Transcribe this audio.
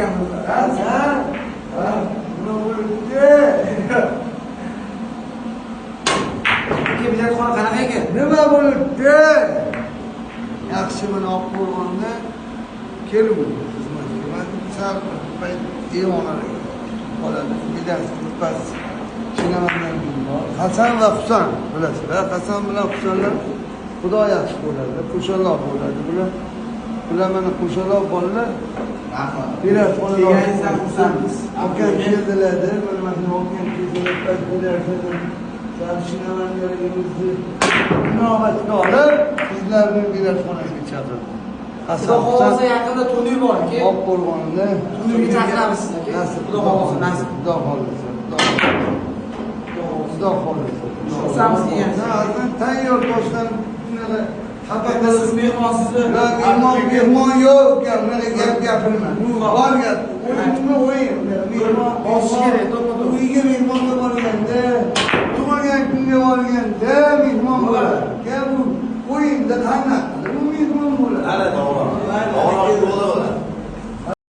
Hasan. Nima bo'libdi? Bilet xona qanaqa ekan? Nima bo'libdi? Yaxshi mana Oqqo'rg'onda kelib xizmatga. Men sal payt devonlarga qoladi. Bilet pas Chinamandan bor. Hasan va Husan bilasizlar. Hasan bilan Husanlar xudo yaxshi bo'ladi. Qo'shaloq bo'ladi. Bular mana qo'shaloq bolalar. Bilet xonada Husanmiz. Aka keldilarda, mana o'tgan keldilar, biletlar Chinamanlarimizni inobatga olib, sizlarni bilet xonasiga chaqirdim. Xudo xohlasa yaqinda turnir bor aka. Oqqo'rg'onda turnirga chaqiramiz siz aka. Xudo xohlasa, nasib. Xudo xohlasa. Xudo xohlasa. Xursandmiz degansiz. Hozir tayyor toshdan bunaqa Haqiqatda siz mehmonsizmi? Mehmon yo'q, mana gap gapirma. Bu bor gap. O'yinmi o'yin. Mehmon bosish kerak, to'g'ri. Uyga mehmonga borganda, tug'ilgan kunga borganda mehmon bo'ladi. Bu o'yinda qanday